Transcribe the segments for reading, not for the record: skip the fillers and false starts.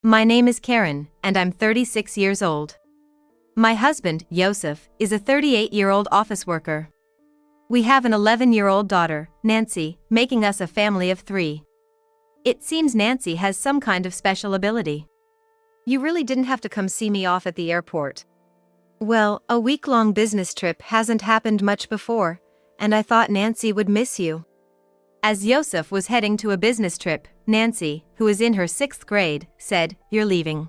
My name is Karen, and I'm 36 years old. My husband, Yosef, is a 38-year-old office worker. We have an 11-year-old daughter, Nancy, making us a family of 3. It seems Nancy has some kind of special ability. You really didn't have to come see me off at the airport. Well, a week-long business trip hasn't happened much before, and I thought Nancy would miss you. As Yosef was heading to a business trip, Nancy, who is in her 6th grade, said, "You're leaving.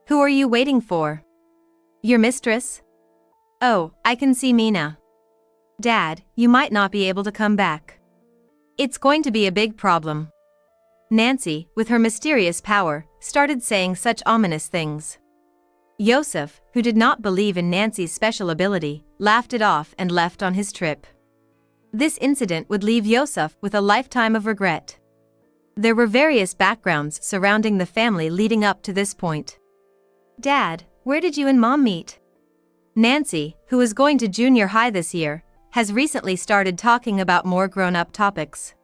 Who are you waiting for? Your mistress? Oh, I can see Mina. Dad, you might not be able to come back. It's going to be a big problem." Nancy, with her mysterious power, started saying such ominous things. Yosef, who did not believe in Nancy's special ability, laughed it off and left on his trip. This incident would leave Yosef with a lifetime of regret. There were various backgrounds surrounding the family leading up to this point. "Dad, where did you and Mom meet?" Nancy, who is going to junior high this year, has recently started talking about more grown-up topics.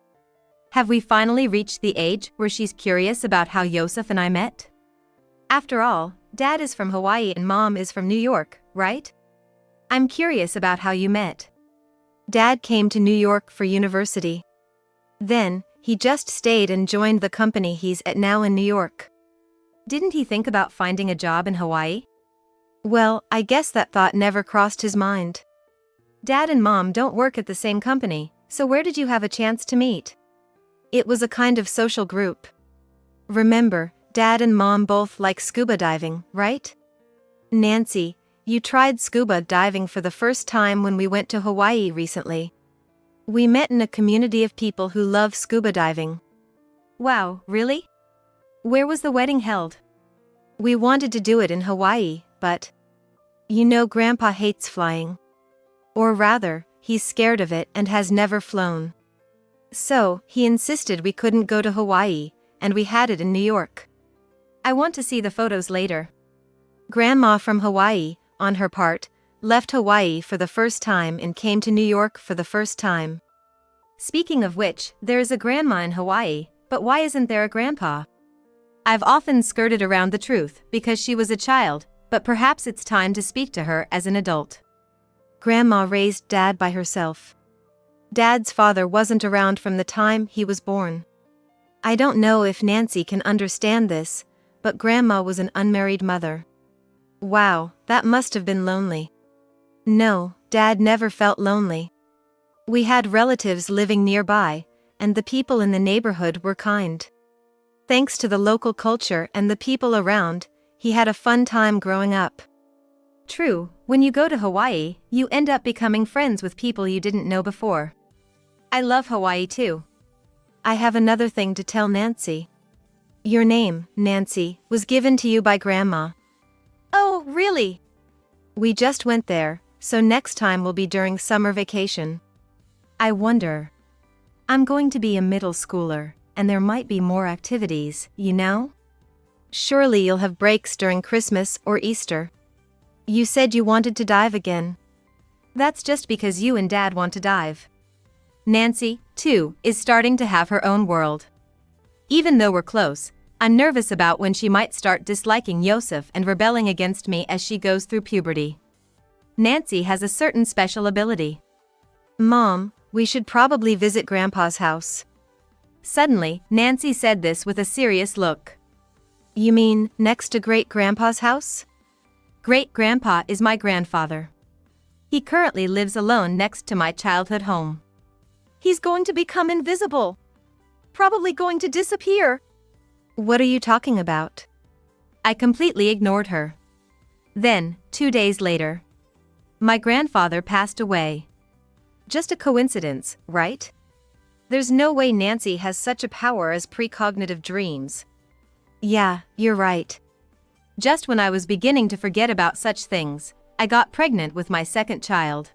Have we finally reached the age where she's curious about how Yosef and I met? After all, Dad is from Hawaii and Mom is from New York, right? I'm curious about how you met. Dad came to New York for university. Then, he just stayed and joined the company he's at now in New York. Didn't he think about finding a job in Hawaii? Well, I guess that thought never crossed his mind. Dad and Mom don't work at the same company, so where did you have a chance to meet? It was a kind of social group. Remember, Dad and Mom both like scuba diving, right? Nancy, you tried scuba diving for the first time when we went to Hawaii recently. We met in a community of people who love scuba diving. Wow, really? Where was the wedding held? We wanted to do it in Hawaii, but you know Grandpa hates flying. Or rather, he's scared of it and has never flown. So, he insisted we couldn't go to Hawaii, and we had it in New York. I want to see the photos later. Grandma from Hawaii, on her part, left Hawaii for the first time and came to New York for the first time. Speaking of which, there is a grandma in Hawaii, but why isn't there a grandpa? I've often skirted around the truth because she was a child, but perhaps it's time to speak to her as an adult. Grandma raised Dad by herself. Dad's father wasn't around from the time he was born. I don't know if Nancy can understand this, but Grandma was an unmarried mother. Wow, that must have been lonely. No, Dad never felt lonely. We had relatives living nearby, and the people in the neighborhood were kind. Thanks to the local culture and the people around, he had a fun time growing up. True, when you go to Hawaii, you end up becoming friends with people you didn't know before. I love Hawaii too. I have another thing to tell Nancy. Your name, Nancy, was given to you by Grandma. Oh, really? We just went there, so next time will be during summer vacation. I wonder. I'm going to be a middle schooler, and there might be more activities, you know? Surely you'll have breaks during Christmas or Easter. You said you wanted to dive again. That's just because you and Dad want to dive. Nancy, too, is starting to have her own world. Even though we're close, I'm nervous about when she might start disliking Yosef and rebelling against me as she goes through puberty. Nancy has a certain special ability. Mom, we should probably visit Grandpa's house. Suddenly, Nancy said this with a serious look. You mean, next to Great-Grandpa's house? Great-Grandpa is my grandfather. He currently lives alone next to my childhood home. He's going to become invisible. Probably going to disappear. What are you talking about? I completely ignored her. Then, 2 days later, my grandfather passed away. Just a coincidence, right? There's no way Nancy has such a power as precognitive dreams. Yeah, you're right. Just when I was beginning to forget about such things, I got pregnant with my second child.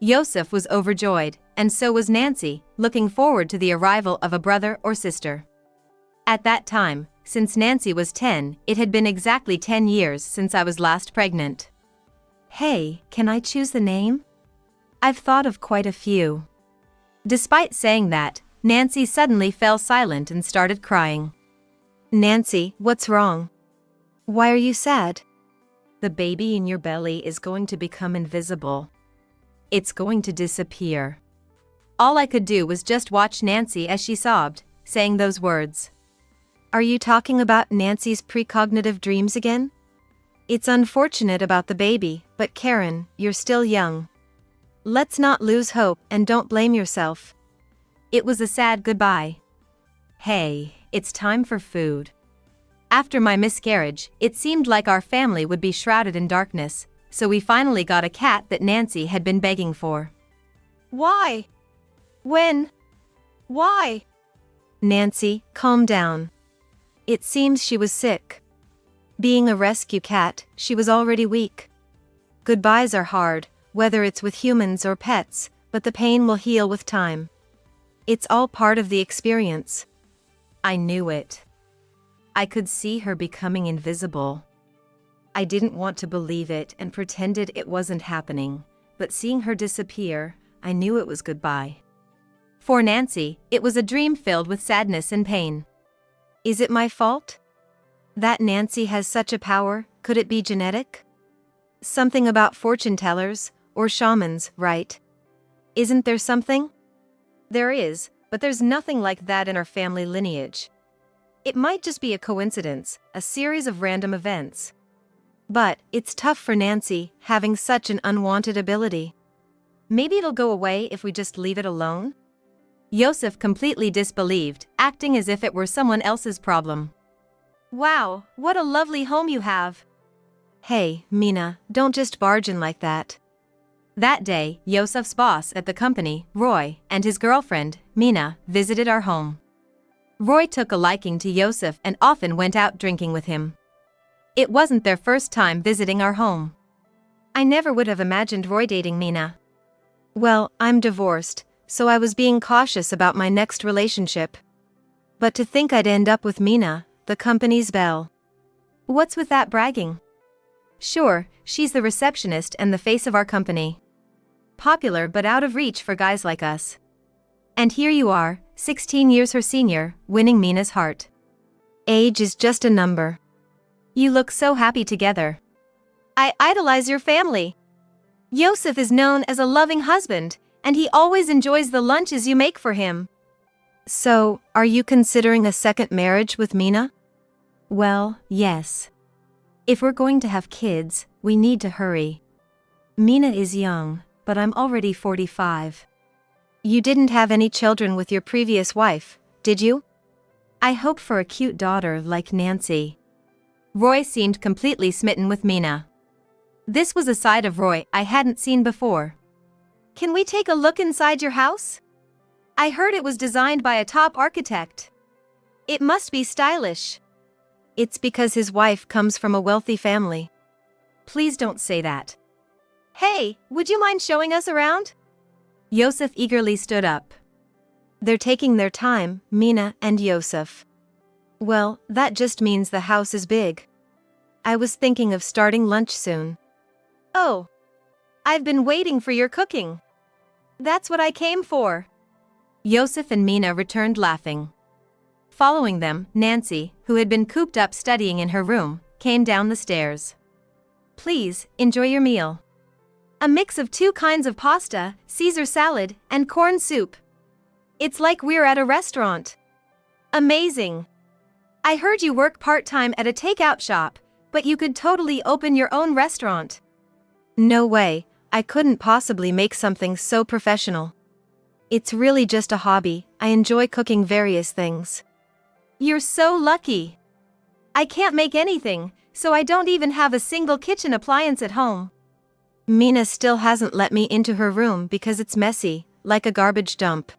Yosef was overjoyed, and so was Nancy, looking forward to the arrival of a brother or sister. At that time, since Nancy was 10, it had been exactly 10 years since I was last pregnant. Hey, can I choose the name? I've thought of quite a few. Despite saying that, Nancy suddenly fell silent and started crying. Nancy, what's wrong? Why are you sad? The baby in your belly is going to become invisible. It's going to disappear. All I could do was just watch Nancy as she sobbed, saying those words. Are you talking about Nancy's precognitive dreams again? It's unfortunate about the baby, but Karen, you're still young. Let's not lose hope and don't blame yourself. It was a sad goodbye. Hey, it's time for food. After my miscarriage, it seemed like our family would be shrouded in darkness, so we finally got a cat that Nancy had been begging for. Why? When? Why? Nancy, calm down. It seems she was sick. Being a rescue cat, she was already weak. Goodbyes are hard, whether it's with humans or pets, but the pain will heal with time. It's all part of the experience. I knew it. I could see her becoming invisible. I didn't want to believe it and pretended it wasn't happening, but seeing her disappear, I knew it was goodbye. For Nancy, it was a dream filled with sadness and pain. Is it my fault? That Nancy has such a power, could it be genetic? Something about fortune tellers, or shamans, right? Isn't there something? There is, but there's nothing like that in our family lineage. It might just be a coincidence, a series of random events. But it's tough for Nancy, having such an unwanted ability. Maybe it'll go away if we just leave it alone? Yosef completely disbelieved, acting as if it were someone else's problem. Wow, what a lovely home you have. Hey, Mina, don't just barge in like that. That day, Yosef's boss at the company, Roy, and his girlfriend, Mina, visited our home. Roy took a liking to Yosef and often went out drinking with him. It wasn't their first time visiting our home. I never would have imagined Roy dating Mina. Well, I'm divorced, so I was being cautious about my next relationship. But to think I'd end up with Mina, the company's belle. What's with that bragging? Sure, she's the receptionist and the face of our company. Popular but out of reach for guys like us. And here you are, 16 years her senior, winning Mina's heart. Age is just a number. You look so happy together. I idolize your family. Yosef is known as a loving husband, and he always enjoys the lunches you make for him. So, are you considering a second marriage with Mina? Well, yes. If we're going to have kids, we need to hurry. Mina is young, but I'm already 45. You didn't have any children with your previous wife, did you? I hope for a cute daughter like Nancy. Roy seemed completely smitten with Mina. This was a side of Roy I hadn't seen before. Can we take a look inside your house? I heard it was designed by a top architect. It must be stylish. It's because his wife comes from a wealthy family. Please don't say that. Hey, would you mind showing us around? Yosef eagerly stood up. They're taking their time, Mina and Yosef. Well, that just means the house is big. I was thinking of starting lunch soon. Oh. I've been waiting for your cooking. That's what I came for. Yosef and Mina returned laughing. Following them, Nancy, who had been cooped up studying in her room, came down the stairs. Please, enjoy your meal. A mix of 2 kinds of pasta, Caesar salad, and corn soup. It's like we're at a restaurant. Amazing. I heard you work part-time at a takeout shop, but you could totally open your own restaurant. No way, I couldn't possibly make something so professional. It's really just a hobby, I enjoy cooking various things. You're so lucky. I can't make anything, so I don't even have a single kitchen appliance at home. Mina still hasn't let me into her room because it's messy, like a garbage dump.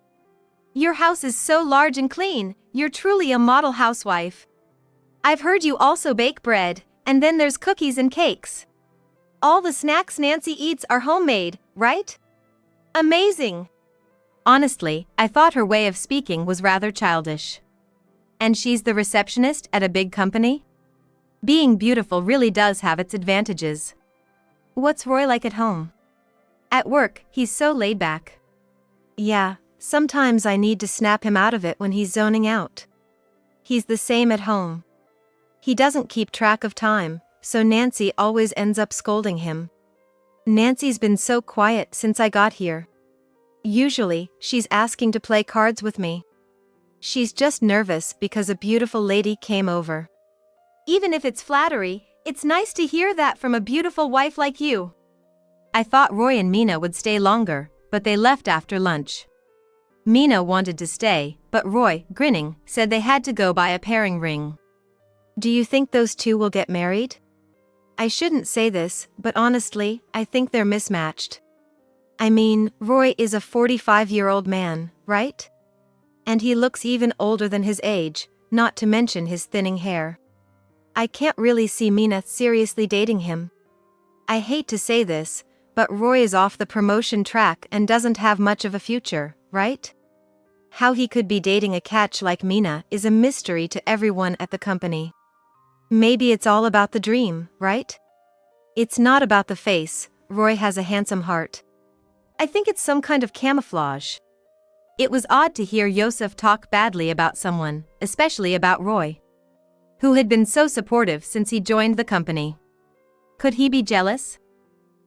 Your house is so large and clean, you're truly a model housewife. I've heard you also bake bread, and then there's cookies and cakes. All the snacks Nancy eats are homemade, right? Amazing. Honestly, I thought her way of speaking was rather childish. And she's the receptionist at a big company? Being beautiful really does have its advantages. What's Roy like at home? At work, he's so laid back. Yeah, sometimes I need to snap him out of it when he's zoning out. He's the same at home. He doesn't keep track of time, so Nancy always ends up scolding him. Nancy's been so quiet since I got here. Usually, she's asking to play cards with me. She's just nervous because a beautiful lady came over. Even if it's flattery, it's nice to hear that from a beautiful wife like you. I thought Roy and Mina would stay longer, but they left after lunch. Mina wanted to stay, but Roy, grinning, said they had to go buy a pairing ring. Do you think those two will get married? I shouldn't say this, but honestly, I think they're mismatched. I mean, Roy is a 45-year-old man, right? And he looks even older than his age, not to mention his thinning hair. I can't really see Mina seriously dating him. I hate to say this, but Roy is off the promotion track and doesn't have much of a future, right? How he could be dating a catch like Mina is a mystery to everyone at the company. Maybe it's all about the dream, right? It's not about the face. Roy has a handsome heart. I think it's some kind of camouflage. It was odd to hear Yosef talk badly about someone, especially about Roy, who had been so supportive since he joined the company. Could he be jealous?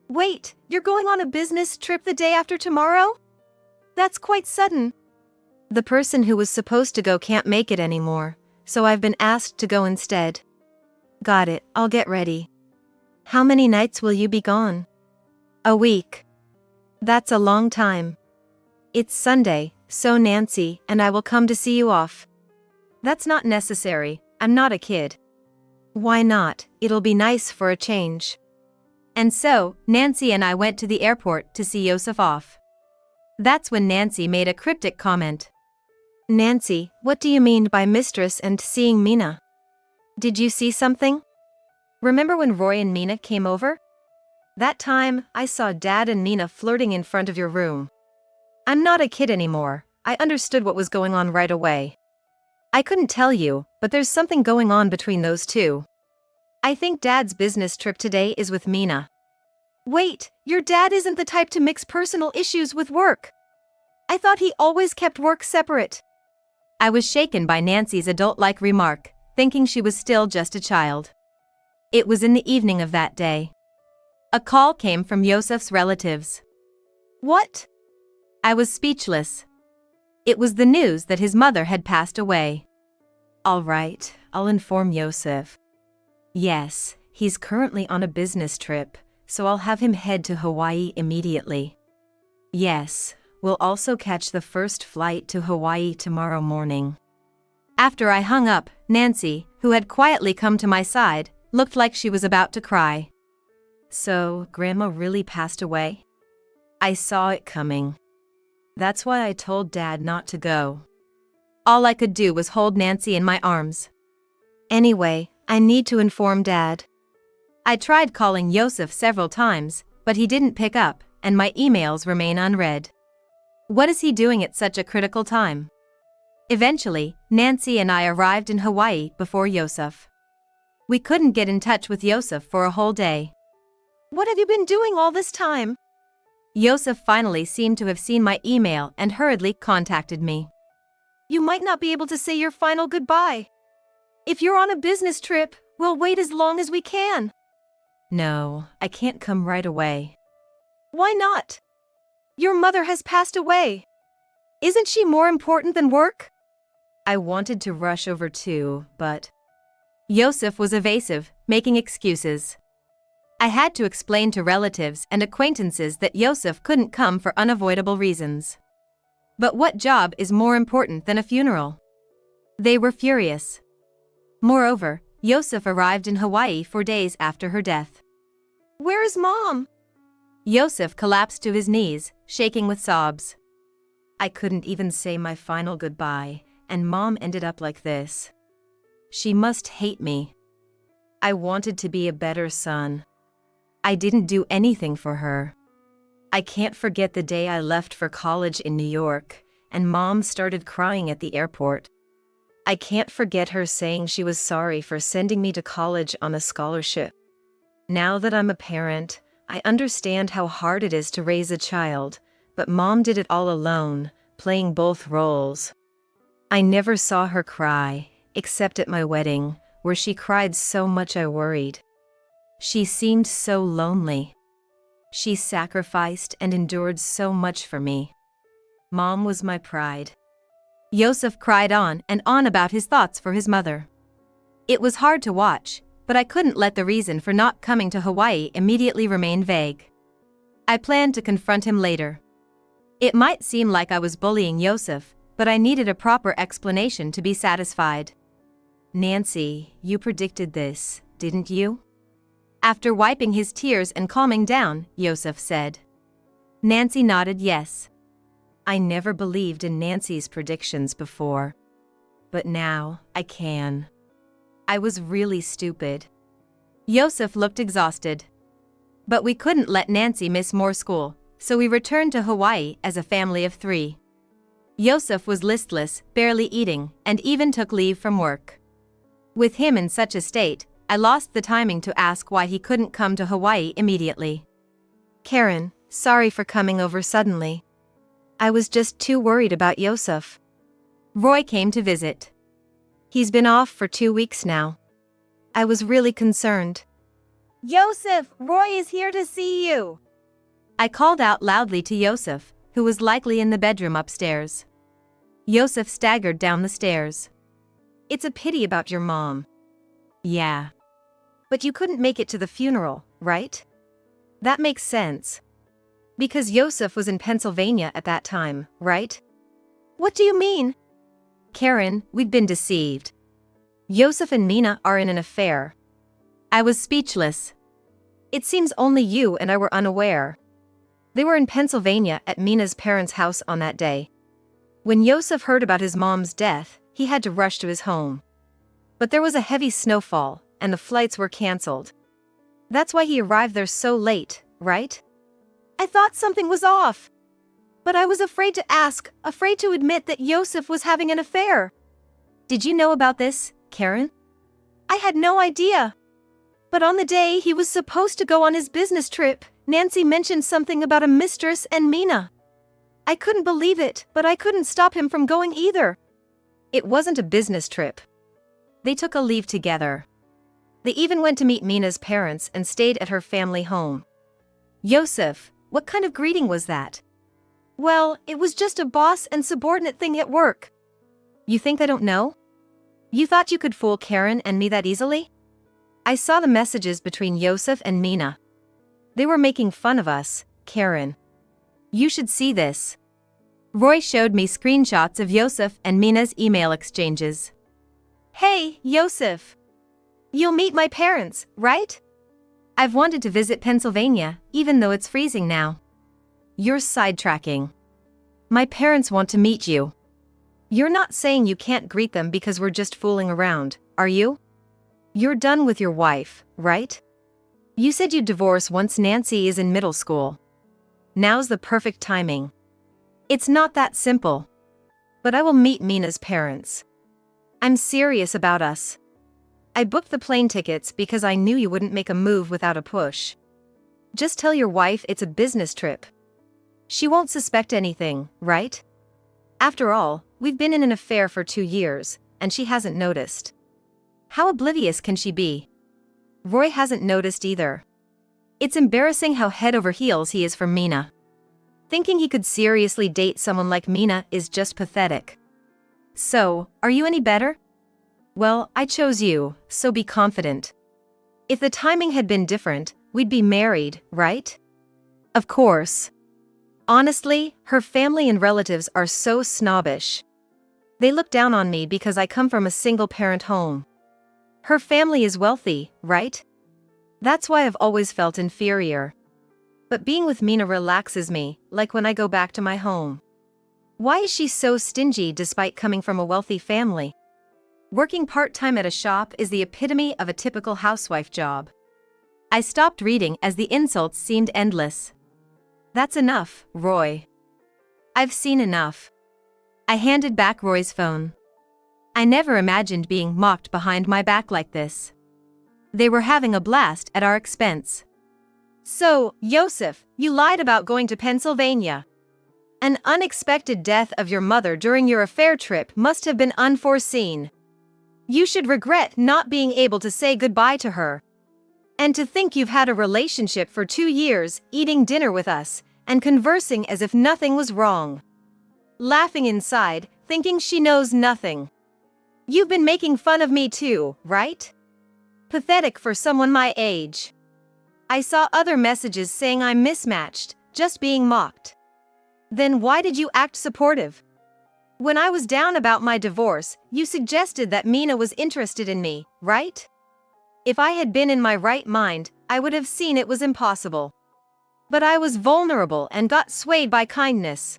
Wait, you're going on a business trip the day after tomorrow? That's quite sudden. The person who was supposed to go can't make it anymore, so I've been asked to go instead. Got it, I'll get ready. How many nights will you be gone? A week. That's a long time. It's Sunday, so Nancy and I will come to see you off. That's not necessary, I'm not a kid. Why not? It'll be nice for a change. And so, Nancy and I went to the airport to see Yosef off. That's when Nancy made a cryptic comment. Nancy, what do you mean by mistress and seeing Mina? Did you see something? Remember when Roy and Mina came over? That time, I saw Dad and Mina flirting in front of your room. I'm not a kid anymore, I understood what was going on right away. I couldn't tell you, but there's something going on between those two. I think Dad's business trip today is with Mina. Wait, your dad isn't the type to mix personal issues with work. I thought he always kept work separate. I was shaken by Nancy's adult-like remark, thinking she was still just a child. It was in the evening of that day. A call came from Yosef's relatives. What? I was speechless. It was the news that his mother had passed away. All right, I'll inform Yosef. Yes, he's currently on a business trip, so I'll have him head to Hawaii immediately. Yes, we'll also catch the first flight to Hawaii tomorrow morning. After I hung up, Nancy, who had quietly come to my side, looked like she was about to cry. So, Grandma really passed away? I saw it coming. That's why I told Dad not to go. All I could do was hold Nancy in my arms. Anyway, I need to inform Dad. I tried calling Yosef several times, but he didn't pick up, and my emails remain unread. What is he doing at such a critical time? Eventually, Nancy and I arrived in Hawaii before Yosef. We couldn't get in touch with Yosef for a whole day. What have you been doing all this time? Yosef finally seemed to have seen my email and hurriedly contacted me. You might not be able to say your final goodbye. If you're on a business trip, we'll wait as long as we can. No, I can't come right away. Why not? Your mother has passed away. Isn't she more important than work? I wanted to rush over too, but Yosef was evasive, making excuses. I had to explain to relatives and acquaintances that Yosef couldn't come for unavoidable reasons. But what job is more important than a funeral? They were furious. Moreover, Yosef arrived in Hawaii 4 days after her death. Where is Mom? Yosef collapsed to his knees, shaking with sobs. I couldn't even say my final goodbye, and Mom ended up like this. She must hate me. I wanted to be a better son. I didn't do anything for her. I can't forget the day I left for college in New York, and Mom started crying at the airport. I can't forget her saying she was sorry for sending me to college on a scholarship. Now that I'm a parent, I understand how hard it is to raise a child, but Mom did it all alone, playing both roles. I never saw her cry, except at my wedding, where she cried so much I worried. She seemed so lonely. She sacrificed and endured so much for me. Mom was my pride. Yosef cried on and on about his thoughts for his mother. It was hard to watch, but I couldn't let the reason for not coming to Hawaii immediately remain vague. I planned to confront him later. It might seem like I was bullying Yosef, but I needed a proper explanation to be satisfied. Nancy, you predicted this, didn't you? After wiping his tears and calming down, Yosef said. Nancy nodded yes. I never believed in Nancy's predictions before. But now, I can. I was really stupid. Yosef looked exhausted. But we couldn't let Nancy miss more school, so we returned to Hawaii as a family of 3. Yosef was listless, barely eating, and even took leave from work. With him in such a state, I lost the timing to ask why he couldn't come to Hawaii immediately. Karen, sorry for coming over suddenly. I was just too worried about Yosef. Roy came to visit. He's been off for 2 weeks now. I was really concerned. Yosef, Roy is here to see you. I called out loudly to Yosef, who was likely in the bedroom upstairs. Yosef staggered down the stairs. It's a pity about your mom. Yeah. But you couldn't make it to the funeral, right? That makes sense. Because Yosef was in Pennsylvania at that time, right? What do you mean? Karen, we'd been deceived. Yosef and Mina are in an affair. I was speechless. It seems only you and I were unaware. They were in Pennsylvania at Mina's parents' house on that day. When Yosef heard about his mom's death, he had to rush to his home. But there was a heavy snowfall, and the flights were canceled. That's why he arrived there so late, right? I thought something was off. But I was afraid to ask, afraid to admit that Yosef was having an affair. Did you know about this, Karen? I had no idea. But on the day he was supposed to go on his business trip, Nancy mentioned something about a mistress and Mina. I couldn't believe it, but I couldn't stop him from going either. It wasn't a business trip. They took a leave together. They even went to meet Mina's parents and stayed at her family home. Yosef, what kind of greeting was that? Well, it was just a boss and subordinate thing at work. You think I don't know? You thought you could fool Karen and me that easily? I saw the messages between Yosef and Mina. They were making fun of us, Karen. You should see this. Roy showed me screenshots of Yosef and Mina's email exchanges. Hey, Yosef. You'll meet my parents, right? I've wanted to visit Pennsylvania, even though it's freezing now. You're sidetracking. My parents want to meet you. You're not saying you can't greet them because we're just fooling around, are you? You're done with your wife, right? You said you'd divorce once Nancy is in middle school. Now's the perfect timing. It's not that simple. But I will meet Mina's parents. I'm serious about us. I booked the plane tickets because I knew you wouldn't make a move without a push. Just tell your wife it's a business trip. She won't suspect anything, right? After all, we've been in an affair for 2 years, and she hasn't noticed. How oblivious can she be? Roy hasn't noticed either. It's embarrassing how head over heels he is for Mina. Thinking he could seriously date someone like Mina is just pathetic. So, are you any better? Well, I chose you, so be confident. If the timing had been different, we'd be married, right? Of course. Honestly, her family and relatives are so snobbish. They look down on me because I come from a single-parent home. Her family is wealthy, right? That's why I've always felt inferior. But being with Mina relaxes me, like when I go back to my home. Why is she so stingy despite coming from a wealthy family? Working part-time at a shop is the epitome of a typical housewife job. I stopped reading as the insults seemed endless. That's enough, Roy. I've seen enough. I handed back Roy's phone. I never imagined being mocked behind my back like this. They were having a blast at our expense. So, Yosef, you lied about going to Pennsylvania. An unexpected death of your mother during your affair trip must have been unforeseen. You should regret not being able to say goodbye to her. And to think you've had a relationship for 2 years, eating dinner with us, and conversing as if nothing was wrong. Laughing inside, thinking she knows nothing. You've been making fun of me too, right? Pathetic for someone my age. I saw other messages saying I'm mismatched, just being mocked. Then why did you act supportive? When I was down about my divorce, you suggested that Mina was interested in me, right? If I had been in my right mind, I would have seen it was impossible. But I was vulnerable and got swayed by kindness.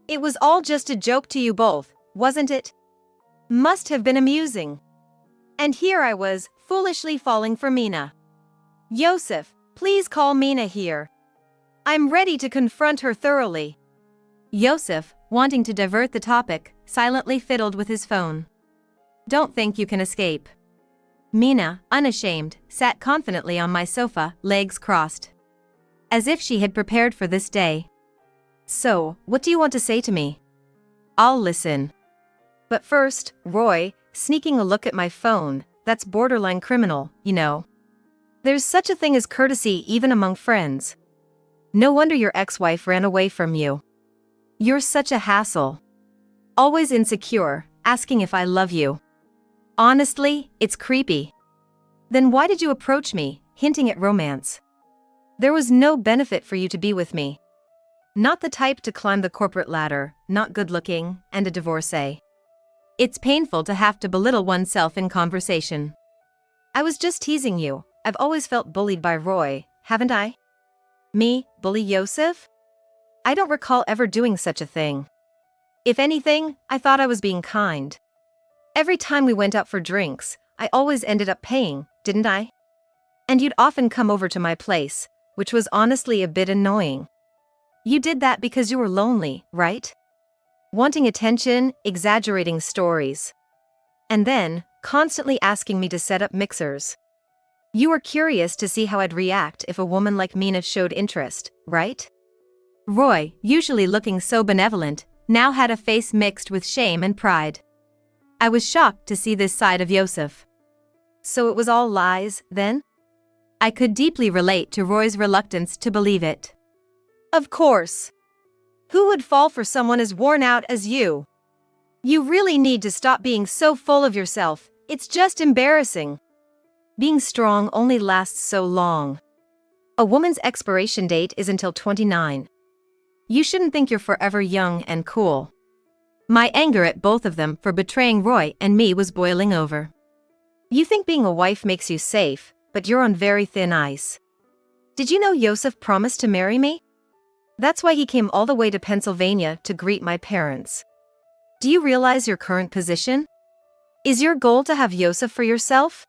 It was all just a joke to you both, wasn't it? Must have been amusing. And here I was, foolishly falling for Mina. Yosef, please call Mina here. I'm ready to confront her thoroughly. Yosef, wanting to divert the topic, silently fiddled with his phone. Don't think you can escape. Mina, unashamed, sat confidently on my sofa, legs crossed. As if she had prepared for this day. So, what do you want to say to me? I'll listen. But first, Roy, sneaking a look at my phone, that's borderline criminal, you know. There's such a thing as courtesy even among friends. No wonder your ex-wife ran away from you. You're such a hassle. Always insecure, asking if I love you. Honestly, it's creepy. Then why did you approach me, hinting at romance? There was no benefit for you to be with me. Not the type to climb the corporate ladder, not good-looking, and a divorcee. It's painful to have to belittle oneself in conversation. I was just teasing you. I've always felt bullied by Roy, haven't I? Me, bully Yosef? I don't recall ever doing such a thing. If anything, I thought I was being kind. Every time we went out for drinks, I always ended up paying, didn't I? And you'd often come over to my place, which was honestly a bit annoying. You did that because you were lonely, right? Wanting attention, exaggerating stories. And then, constantly asking me to set up mixers. You were curious to see how I'd react if a woman like Mina showed interest, right? Roy, usually looking so benevolent, now had a face mixed with shame and pride. I was shocked to see this side of Yosef. So it was all lies, then? I could deeply relate to Roy's reluctance to believe it. Of course. Who would fall for someone as worn out as you? You really need to stop being so full of yourself, it's just embarrassing. Being strong only lasts so long. A woman's expiration date is until 29. You shouldn't think you're forever young and cool. My anger at both of them for betraying Roy and me was boiling over. You think being a wife makes you safe, but you're on very thin ice. Did you know Yosef promised to marry me? That's why he came all the way to Pennsylvania to greet my parents. Do you realize your current position? Is your goal to have Yosef for yourself?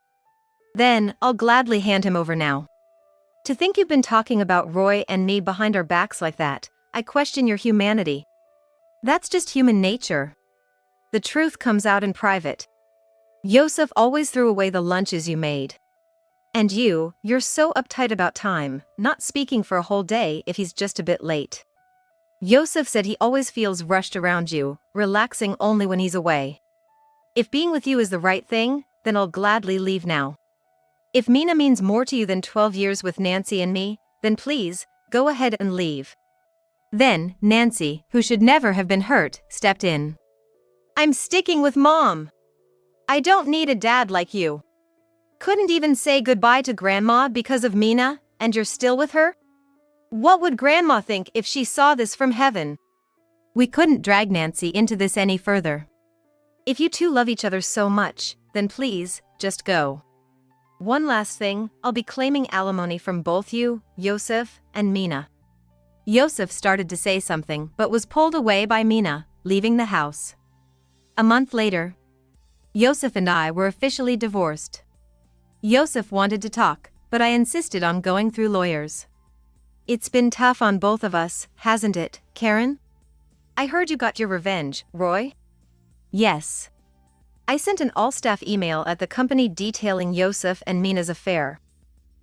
Then, I'll gladly hand him over now. To think you've been talking about Roy and me behind our backs like that, I question your humanity. That's just human nature. The truth comes out in private. Yosef always threw away the lunches you made. And you're so uptight about time, not speaking for a whole day if he's just a bit late. Yosef said he always feels rushed around you, relaxing only when he's away. If being with you is the right thing, then I'll gladly leave now. If Mina means more to you than 12 years with Nancy and me, then please, go ahead and leave. Then, Nancy, who should never have been hurt, stepped in. I'm sticking with Mom. I don't need a dad like you. Couldn't even say goodbye to Grandma because of Mina, and you're still with her? What would Grandma think if she saw this from heaven? We couldn't drag Nancy into this any further. If you two love each other so much, then please, just go. One last thing, I'll be claiming alimony from both you, Yosef, and Mina. Yosef started to say something but was pulled away by Mina, leaving the house. A month later, Yosef and I were officially divorced. Yosef wanted to talk, but I insisted on going through lawyers. It's been tough on both of us, hasn't it, Karen? I heard you got your revenge, Roy? Yes. I sent an all-staff email at the company detailing Yosef and Mina's affair.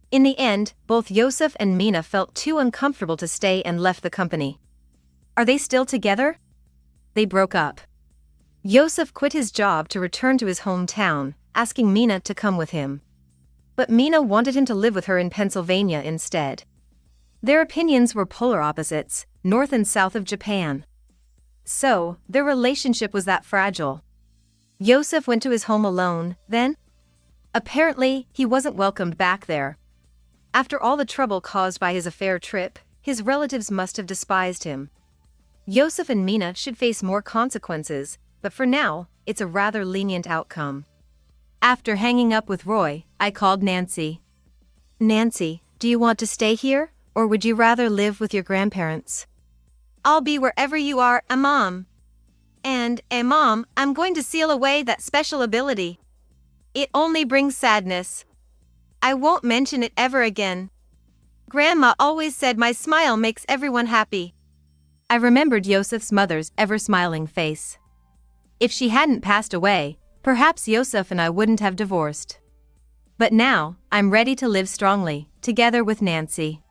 In the end, both Yosef and Mina felt too uncomfortable to stay and left the company. Are they still together? They broke up. Yosef quit his job to return to his hometown, asking Mina to come with him. But Mina wanted him to live with her in Pennsylvania instead. Their opinions were polar opposites, north and south of Japan. So, their relationship was that fragile. Yosef went to his home alone, then? Apparently, he wasn't welcomed back there. After all the trouble caused by his affair trip, his relatives must have despised him. Yosef and Mina should face more consequences, but for now, it's a rather lenient outcome. After hanging up with Roy, I called Nancy. Nancy, do you want to stay here, or would you rather live with your grandparents? I'll be wherever you are, Mom. And, Mom, I'm going to seal away that special ability. It only brings sadness. I won't mention it ever again. Grandma always said my smile makes everyone happy. I remembered Yosef's mother's ever-smiling face. If she hadn't passed away, perhaps Yosef and I wouldn't have divorced. But now, I'm ready to live strongly, together with Nancy.